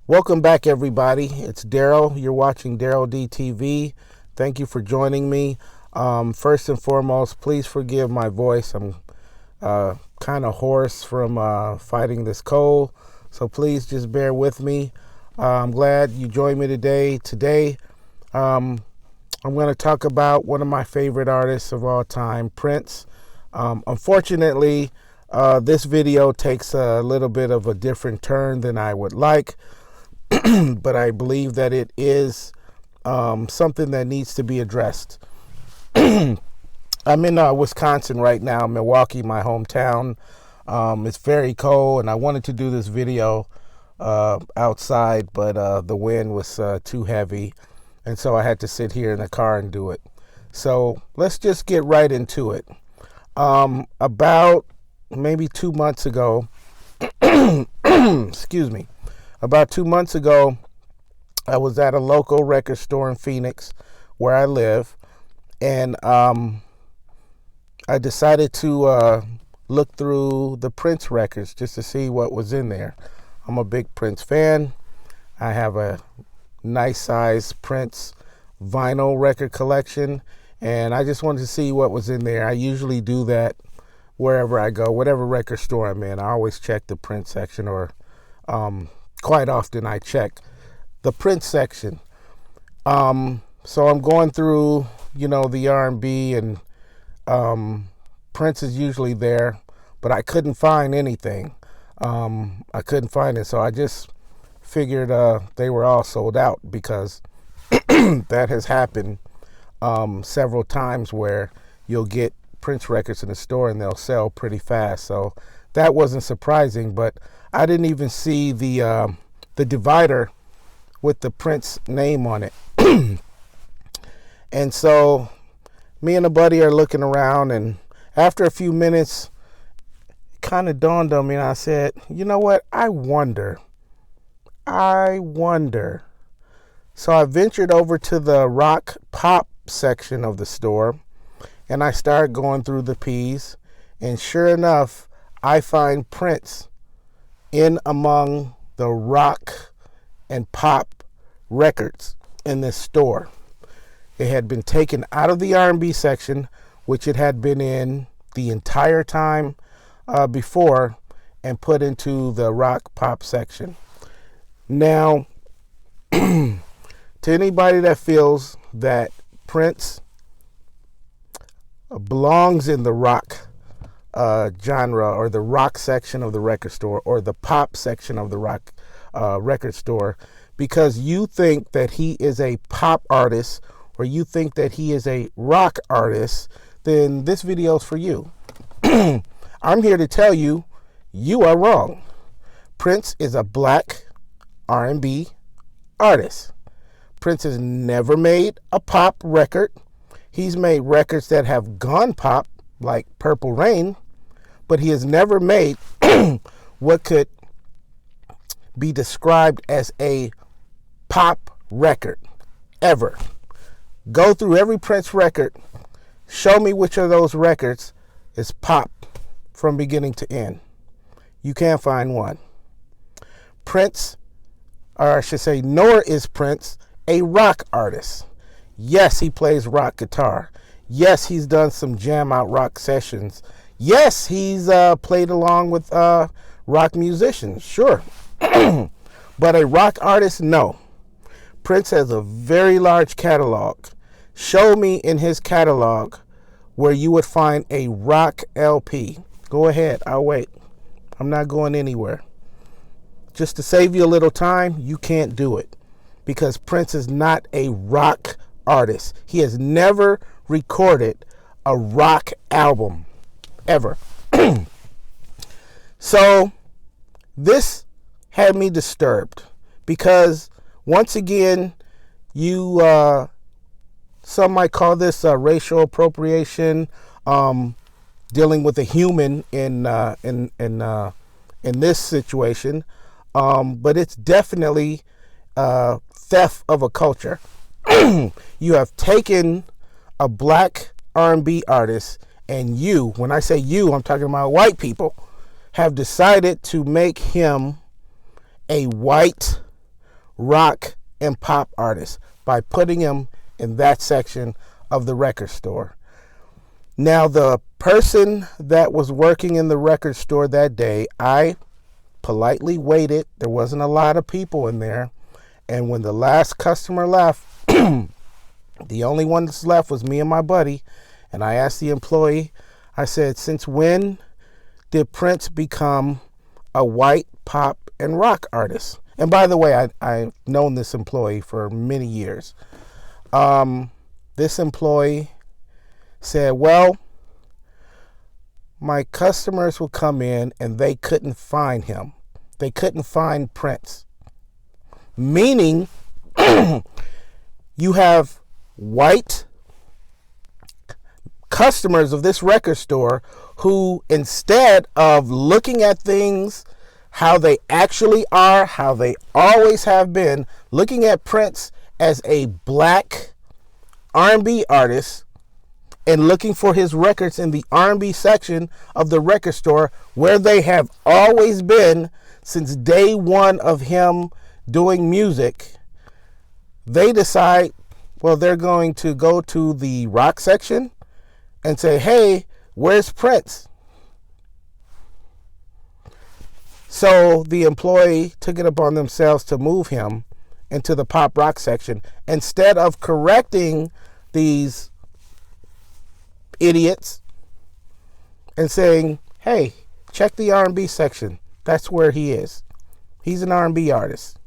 Welcome back, everybody. It's Daryl. You're watching Daryl D TV. Thank you for joining me. First and foremost, please forgive my voice. I'm kind of hoarse from fighting this cold, so please just bear with me. I'm glad you joined me today. Today, I'm going to talk about one of my favorite artists of all time, Prince. Unfortunately, this video takes a little bit of a different turn than I would like. But I believe that it is something that needs to be addressed. I'm in Wisconsin right now, Milwaukee, my hometown. It's very cold, and I wanted to do this video outside, but the wind was too heavy, and so I had to sit here in the car and do it. So let's just get right into it. About maybe 2 months ago, excuse me. About 2 months ago, I was at a local record store in Phoenix where I live, and I decided to look through the Prince records just to see what was in there. I'm a big Prince fan. I have a nice size Prince vinyl record collection, and I just wanted to see what was in there. I usually do that wherever I go, whatever record store I'm in. I always check the Prince section, or quite often I check the Prince section. So I'm going through, the R&B, and Prince is usually there, but I couldn't find anything. I couldn't find it, so I just figured they were all sold out, because that has happened several times where you'll get Prince records in the store and they'll sell pretty fast. So that wasn't surprising, but I didn't even see the divider with the Prince name on it. And so me and a buddy are looking around, and after a few minutes, it kind of dawned on me, and I said, you know what? I wonder. So I ventured over to the rock pop section of the store, and I started going through the P's, and sure enough, I find Prince in among the rock and pop records in this store. It had been taken out of the R&B section, which it had been in the entire time before, and put into the rock pop section. Now, to anybody that feels that Prince belongs in the rock genre, or the rock section of the record store, or the pop section of the rock record store, because you think that he is a pop artist, or you think that he is a rock artist, then this video is for you. I'm here to tell you, you are wrong. Prince is a black R&B artist. Prince has never made a pop record. He's made records that have gone pop, like Purple Rain, but he has never made what could be described as a pop record, ever. Go through every Prince record, show me which of those records is pop from beginning to end. You can't find one. Prince, or I should say, nor is Prince a rock artist. Yes, he plays rock guitar. Yes, he's done some jam out rock sessions. Yes, he's played along with rock musicians, sure. But a rock artist, no. Prince has a very large catalog. Show me in his catalog where you would find a rock LP. Go ahead, I'll wait. I'm not going anywhere. Just to save you a little time, you can't do it, because Prince is not a rock artist. He has never recorded a rock album, ever. So this had me disturbed, because once again, you some might call this racial appropriation, dealing with a human in this situation, but it's definitely theft of a culture. You have taken a black R&B artist, and you, when I say you, I'm talking about white people, have decided to make him a white rock and pop artists by putting him in that section of the record store. Now, the person that was working in the record store that day, I politely waited. There wasn't a lot of people in there. And when the last customer left, the only one that's left was me and my buddy. And I asked the employee, I said, since when did Prince become a white pop and rock artist? And by the way, I've known this employee for many years. This employee said, well, my customers would come in and they couldn't find him. They couldn't find Prince. Meaning, you have white customers of this record store who, instead of looking at things how they actually are, how they always have been, looking at Prince as a black R&B artist and looking for his records in the R&B section of the record store where they have always been since day one of him doing music, they decide, well, they're going to go to the rock section and say, hey, where's Prince? So the employee took it upon themselves to move him into the pop rock section instead of correcting these idiots and saying, hey, check the R&B section. That's where he is. He's an R&B artist.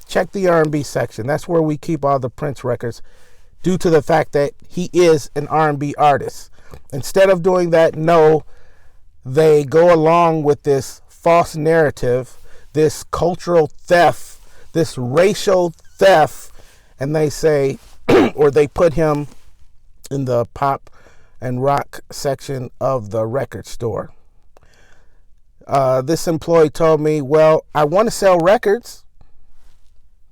Check the R&B section. That's where we keep all the Prince records due to the fact that he is an R&B artist. Instead of doing that, no, they go along with this false narrative, this cultural theft, this racial theft, and they say, or they put him in the pop and rock section of the record store. This employee told me, well, I want to sell records,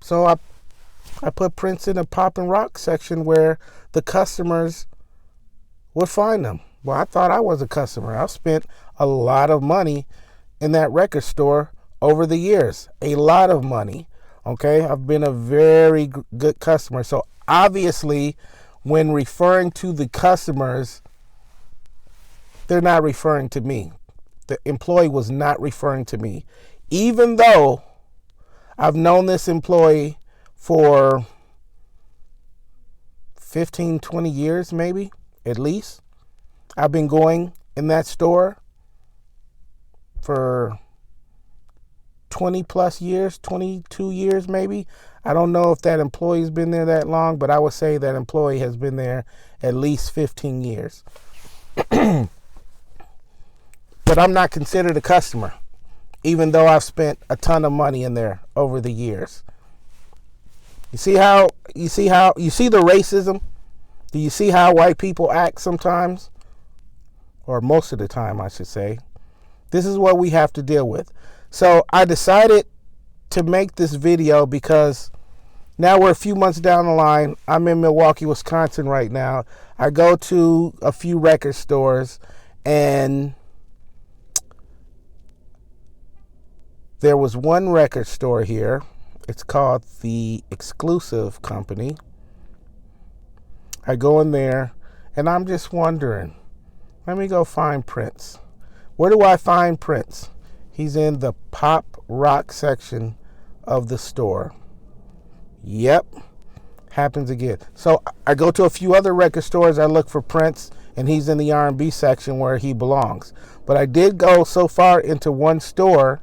so I put Prince in the pop and rock section where the customers would find them. Well, I thought I was a customer. I've spent a lot of money in that record store over the years. A lot of money. Okay, I've been a very good customer. So obviously, when referring to the customers, they're not referring to me. The employee was not referring to me. Even though I've known this employee for 15, 20 years, maybe, at least. I've been going in that store for 20 plus years, 22 years maybe. I don't know if that employee's been there that long, but I would say that employee has been there at least 15 years. But I'm not considered a customer, even though I've spent a ton of money in there over the years. You see the racism? Do you see how white people act sometimes? Or most of the time, I should say. This is what we have to deal with. So I decided to make this video because now we're a few months down the line. I'm in Milwaukee, Wisconsin right now. I go to a few record stores, and there was one record store here. It's called the Exclusive Company. I go in there, and I'm just wondering, let me go find Prince. Where do I find Prince? He's in the pop rock section of the store. Yep, happens again. So I go to a few other record stores. I look for Prince, and he's in the R&B section where he belongs. But I did go so far into one store,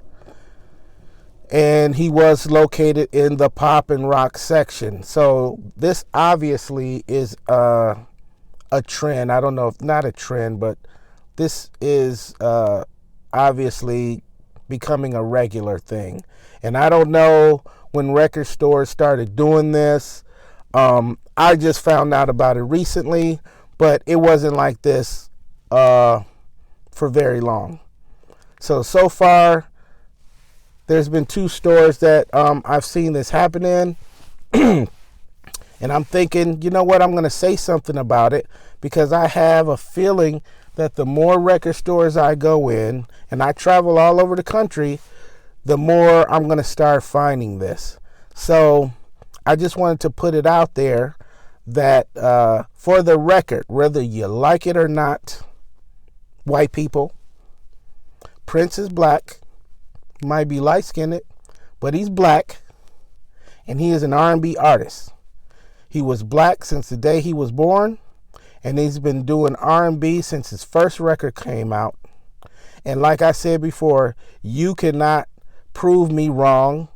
and he was located in the pop and rock section. So this obviously is a trend. I don't know if not a trend, but this is obviously becoming a regular thing. And I don't know when record stores started doing this. I just found out about it recently, but it wasn't like this for very long. So far, there's been 2 stores that I've seen this happen in. And I'm thinking, you know what, I'm going to say something about it, because I have a feeling that the more record stores I go in, and I travel all over the country, the more I'm going to start finding this. So I just wanted to put it out there that for the record, whether you like it or not, white people, Prince is black. He might be light-skinned, but he's black, and he is an R&B artist. He was black since the day he was born, and he's been doing R&B since his first record came out. And like I said before, you cannot prove me wrong.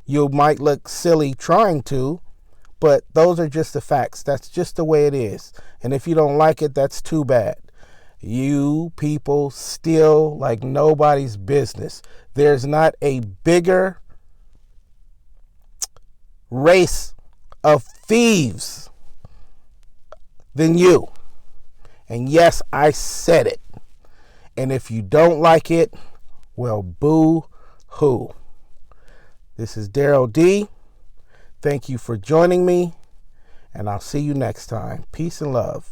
You might look silly trying to, but those are just the facts. That's just the way it is. And if you don't like it, that's too bad. You people steal like nobody's business. There's not a bigger race of thieves than you. And yes, I said it. And if you don't like it, well, boo-hoo. This is Daryl D. Thank you for joining me, and I'll see you next time. Peace and love.